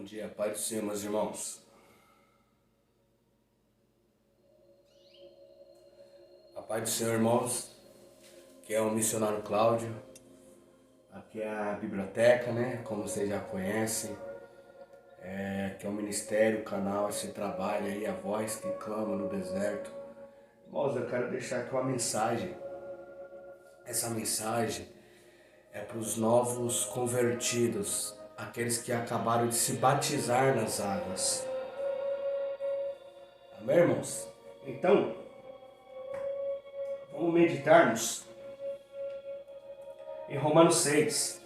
dia, Pai do Senhor, meus irmãos. A paz do Senhor, irmãos, que é o missionário Cláudio. Aqui é a biblioteca, né? Como vocês já conhecem. Que é o ministério, o canal, esse trabalho aí, a voz que clama no deserto. Irmãos, eu quero deixar aqui uma mensagem. Essa mensagem é para os novos convertidos, aqueles que acabaram de se batizar nas águas. Amém, irmãos? Então, vamos meditarmos em Romanos 6.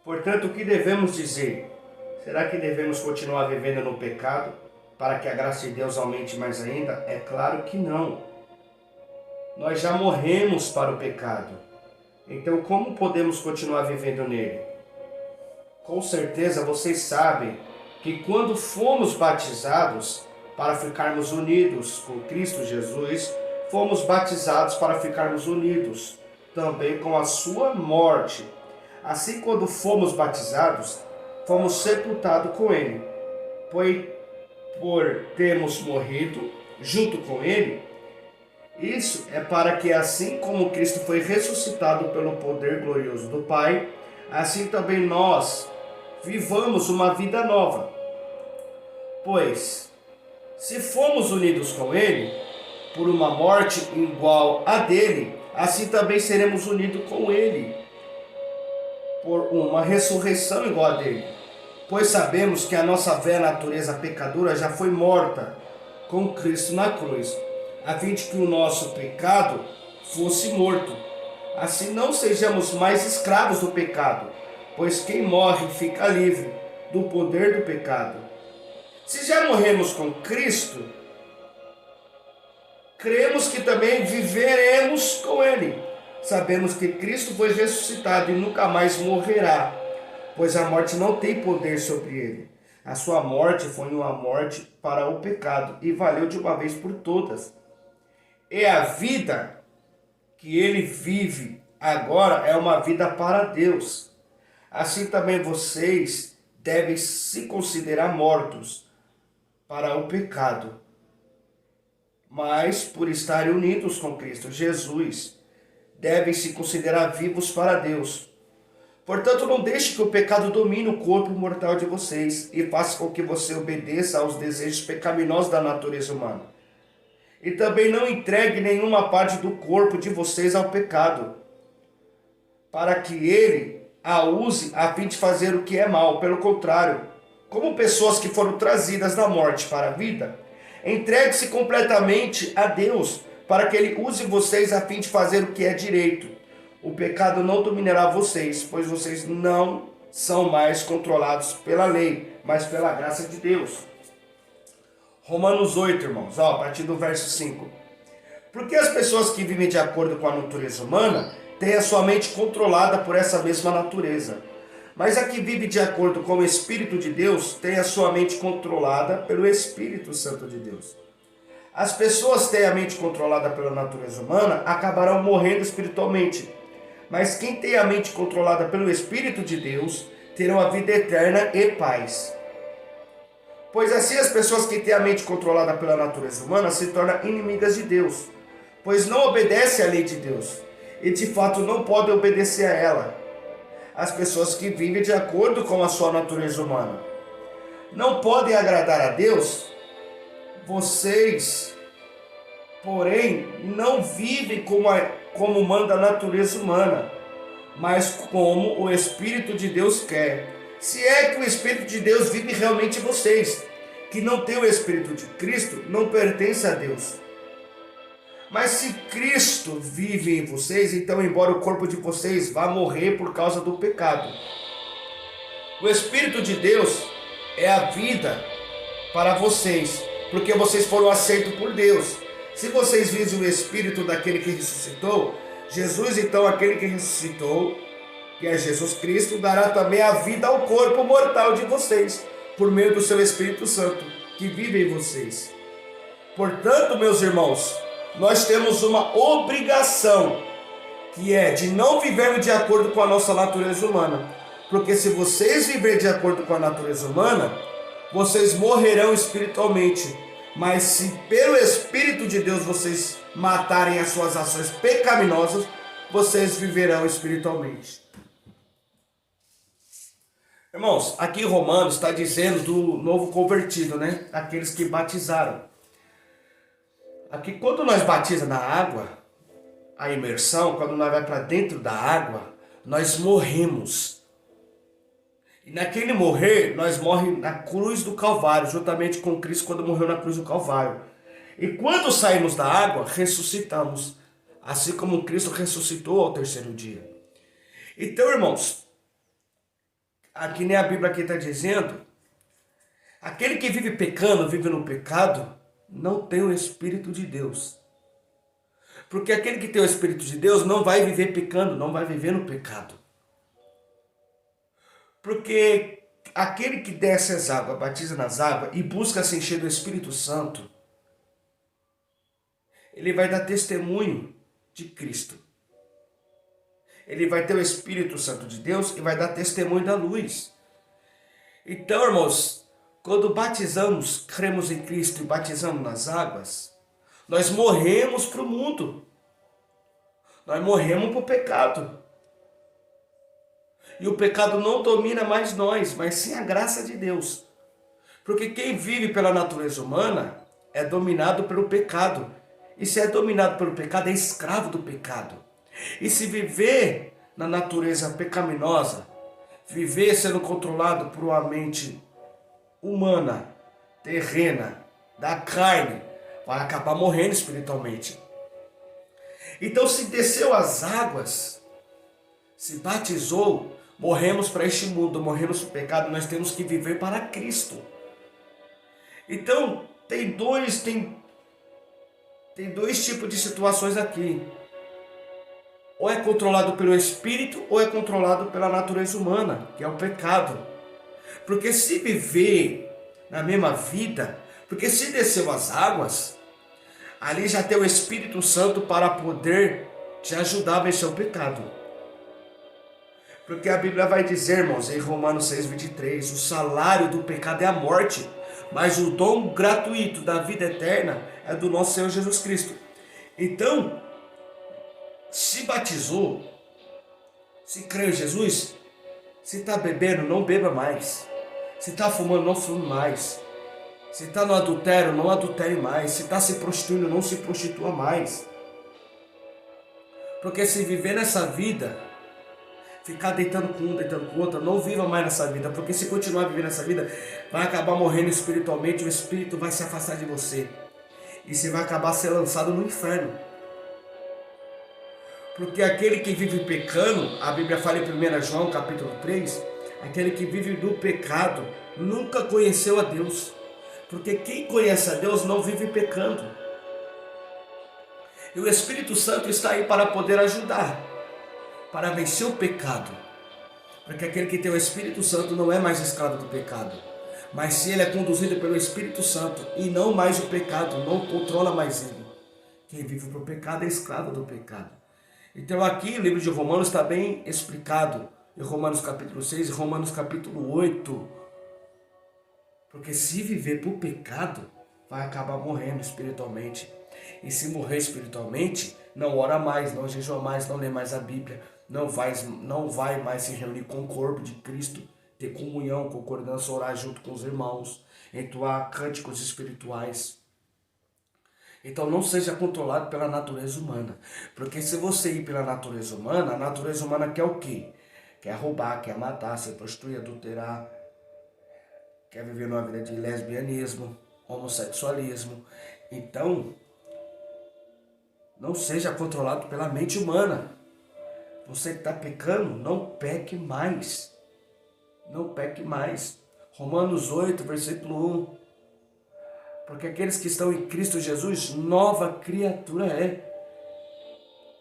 Portanto, o que devemos dizer? Será que devemos continuar vivendo no pecado para que a graça de Deus aumente mais ainda? É claro que não. Nós já morremos para o pecado. Então, como podemos continuar vivendo nele? Com certeza vocês sabem que quando fomos batizados para ficarmos unidos com Cristo Jesus, fomos batizados para ficarmos unidos também com a sua morte. Assim, quando fomos batizados, fomos sepultados com ele. Pois por termos morrido junto com ele, isso é para que, assim como Cristo foi ressuscitado pelo poder glorioso do Pai, assim também nós vivamos uma vida nova. Pois, se fomos unidos com ele por uma morte igual a dele, assim também seremos unidos com ele por uma ressurreição igual a dele. Pois sabemos que a nossa velha natureza pecadora já foi morta com Cristo na cruz, a fim de que o nosso pecado fosse morto. Assim não sejamos mais escravos do pecado, pois quem morre fica livre do poder do pecado. Se já morremos com Cristo, cremos que também viveremos com ele. Sabemos que Cristo foi ressuscitado e nunca mais morrerá, pois a morte não tem poder sobre ele. A sua morte foi uma morte para o pecado e valeu de uma vez por todas. E a vida que ele vive agora é uma vida para Deus. Assim também vocês devem se considerar mortos para o pecado, mas por estarem unidos com Cristo Jesus, devem se considerar vivos para Deus. Portanto, não deixe que o pecado domine o corpo mortal de vocês e faça com que você obedeça aos desejos pecaminosos da natureza humana. E também não entregue nenhuma parte do corpo de vocês ao pecado, para que ele a use a fim de fazer o que é mal. Pelo contrário, como pessoas que foram trazidas da morte para a vida, entregue-se completamente a Deus, para que ele use vocês a fim de fazer o que é direito. O pecado não dominará vocês, pois vocês não são mais controlados pela lei, mas pela graça de Deus. Romanos 8, irmãos, a partir do verso 5. Porque as pessoas que vivem de acordo com a natureza humana têm a sua mente controlada por essa mesma natureza. Mas a que vive de acordo com o Espírito de Deus tem a sua mente controlada pelo Espírito Santo de Deus. As pessoas que têm a mente controlada pela natureza humana acabarão morrendo espiritualmente. Mas quem tem a mente controlada pelo Espírito de Deus terão a vida eterna e paz. Pois assim as pessoas que têm a mente controlada pela natureza humana se tornam inimigas de Deus, pois não obedecem à lei de Deus e de fato não podem obedecer a ela. As pessoas que vivem de acordo com a sua natureza humana não podem agradar a Deus. Vocês, porém, não vivem como manda a natureza humana, mas como o Espírito de Deus quer. Se é que o Espírito de Deus vive realmente em vocês, que não tem o Espírito de Cristo, não pertence a Deus. Mas se Cristo vive em vocês, então embora o corpo de vocês vá morrer por causa do pecado, o Espírito de Deus é a vida para vocês, porque vocês foram aceitos por Deus. Se vocês vivem o Espírito daquele que ressuscitou, Jesus, então aquele que ressuscitou, que é Jesus Cristo, dará também a vida ao corpo mortal de vocês, por meio do seu Espírito Santo, que vive em vocês. Portanto, meus irmãos, nós temos uma obrigação que é de não vivermos de acordo com a nossa natureza humana. Porque se vocês viverem de acordo com a natureza humana, vocês morrerão espiritualmente. Mas se pelo Espírito de Deus vocês matarem as suas ações pecaminosas, vocês viverão espiritualmente. Irmãos, aqui em Romanos está dizendo do novo convertido, né? Aqueles que batizaram. Aqui quando nós batizamos na água, a imersão, quando nós vamos para dentro da água, nós morremos. E naquele morrer, nós morremos na cruz do Calvário, juntamente com Cristo quando morreu na cruz do Calvário. E quando saímos da água, ressuscitamos, assim como Cristo ressuscitou ao terceiro dia. Então, irmãos, aqui nem a Bíblia aqui está dizendo, aquele que vive pecando, vive no pecado, não tem o Espírito de Deus. Porque aquele que tem o Espírito de Deus não vai viver pecando, não vai viver no pecado. Porque aquele que desce as águas, batiza nas águas e busca se encher do Espírito Santo, ele vai dar testemunho de Cristo. Ele vai ter o Espírito Santo de Deus e vai dar testemunho da luz. Então, irmãos, quando batizamos, cremos em Cristo e batizamos nas águas, nós morremos para o mundo. Nós morremos para o pecado. E o pecado não domina mais nós, mas sim a graça de Deus. Porque quem vive pela natureza humana é dominado pelo pecado. E se é dominado pelo pecado, é escravo do pecado. E se viver na natureza pecaminosa, viver sendo controlado por uma mente humana, terrena, da carne, vai acabar morrendo espiritualmente. Então, se desceu as águas, se batizou, morremos para este mundo, morremos para o pecado, nós temos que viver para Cristo. Então, tem dois tipos de situações aqui. Ou é controlado pelo Espírito, ou é controlado pela natureza humana, que é o pecado. Porque se viver na mesma vida, porque se desceu as águas, ali já tem o Espírito Santo para poder te ajudar a vencer o pecado. Porque a Bíblia vai dizer, irmãos, em Romanos 6:23, o salário do pecado é a morte, mas o dom gratuito da vida eterna é do nosso Senhor Jesus Cristo. Então, se batizou, se crê em Jesus, se está bebendo, não beba mais. Se está fumando, não fume mais. Se está no adultério, não adultere mais. Se está se prostituindo, não se prostitua mais. Porque se viver nessa vida, ficar deitando com um, deitando com o outro, não viva mais nessa vida. Porque se continuar vivendo nessa vida, vai acabar morrendo espiritualmente, o Espírito vai se afastar de você. E você vai acabar sendo lançado no inferno. Porque aquele que vive pecando, a Bíblia fala em 1 João capítulo 3, aquele que vive no pecado nunca conheceu a Deus. Porque quem conhece a Deus não vive pecando. E o Espírito Santo está aí para poder ajudar, para vencer o pecado. Porque aquele que tem o Espírito Santo não é mais escravo do pecado. Mas se ele é conduzido pelo Espírito Santo e não mais o pecado, não controla mais ele. Quem vive para o pecado é escravo do pecado. Então aqui o livro de Romanos está bem explicado. Em Romanos capítulo 6 e Romanos capítulo 8. Porque se viver para o pecado, vai acabar morrendo espiritualmente. E se morrer espiritualmente, não ora mais, não jejua mais, não lê mais a Bíblia, não vai mais se reunir com o corpo de Cristo, ter comunhão, concordância, orar junto com os irmãos, entoar cânticos espirituais. Então não seja controlado pela natureza humana. Porque se você ir pela natureza humana, a natureza humana quer o quê? Quer roubar, quer matar, se prostituir, adulterar, quer viver numa vida de lesbianismo, homossexualismo. Então, não seja controlado pela mente humana. Você que está pecando, não peque mais. Não peque mais. Romanos 8, versículo 1. Porque aqueles que estão em Cristo Jesus, nova criatura é.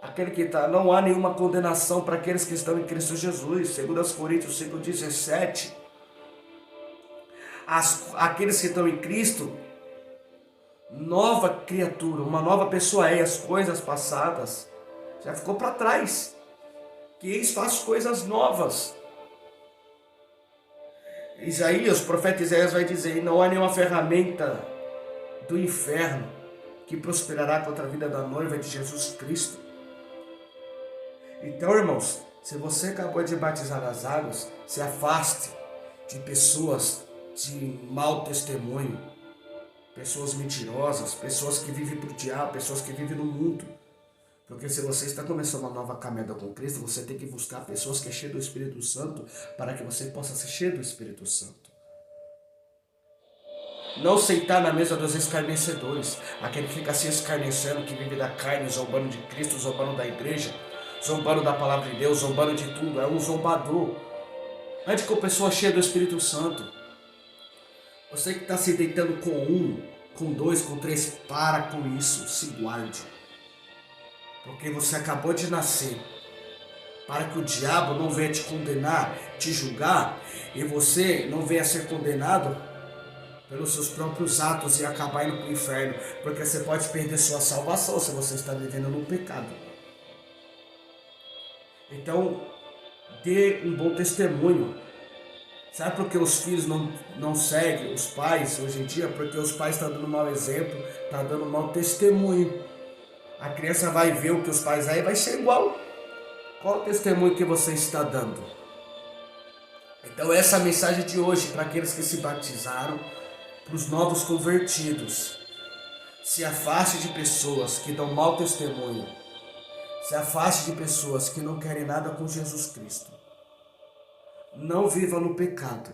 Aquele que está, não há nenhuma condenação para aqueles que estão em Cristo Jesus. Segundo aos Coríntios 5:17. Aqueles que estão em Cristo, nova criatura, uma nova pessoa é. As coisas passadas já ficou para trás. Que eis faço coisas novas. Isaías, o profeta Isaías vai dizer: não há nenhuma ferramenta do inferno que prosperará contra a vida da noiva de Jesus Cristo. Então, irmãos, se você acabou de batizar nas águas, se afaste de pessoas de mau testemunho, pessoas mentirosas, pessoas que vivem para o diabo, pessoas que vivem no mundo. Porque se você está começando uma nova caminhada com Cristo, você tem que buscar pessoas que é cheio do Espírito Santo para que você possa ser cheio do Espírito Santo. Não sentar na mesa dos escarnecedores, aquele que fica se escarnecendo, que vive da carne, zombando de Cristo, zombando da igreja, zombando da palavra de Deus, zombando de tudo, é um zombador. Ande com pessoa cheia do Espírito Santo. Você que está se deitando com um, com dois, com três, para com isso, se guarde. Porque você acabou de nascer. Para que o diabo não venha te condenar, te julgar, e você não venha ser condenado pelos seus próprios atos e acabar indo para o inferno. Porque você pode perder sua salvação se você está vivendo no pecado. Então, dê um bom testemunho. Sabe por que os filhos não seguem os pais hoje em dia? Porque os pais estão dando mau exemplo, estão dando mau testemunho. A criança vai ver o que os pais aí vai ser igual. Qual o testemunho que você está dando? Então essa é a mensagem de hoje para aqueles que se batizaram, para os novos convertidos. Se afaste de pessoas que dão mau testemunho. Se afaste de pessoas que não querem nada com Jesus Cristo. Não viva no pecado,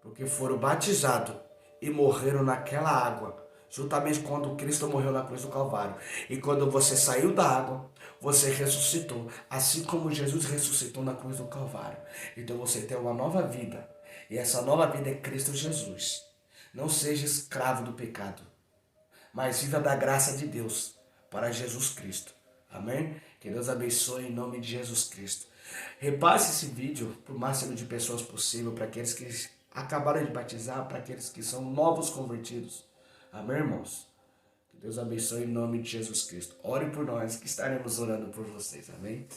porque foram batizados e morreram naquela água, juntamente quando Cristo morreu na cruz do Calvário. E quando você saiu da água, você ressuscitou, assim como Jesus ressuscitou na cruz do Calvário. Então você tem uma nova vida, e essa nova vida é Cristo Jesus. Não seja escravo do pecado, mas viva da graça de Deus para Jesus Cristo. Amém? Que Deus abençoe em nome de Jesus Cristo. Repasse esse vídeo para o máximo de pessoas possível, para aqueles que acabaram de batizar, para aqueles que são novos convertidos. Amém, irmãos? Que Deus abençoe em nome de Jesus Cristo. Ore por nós, que estaremos orando por vocês. Amém?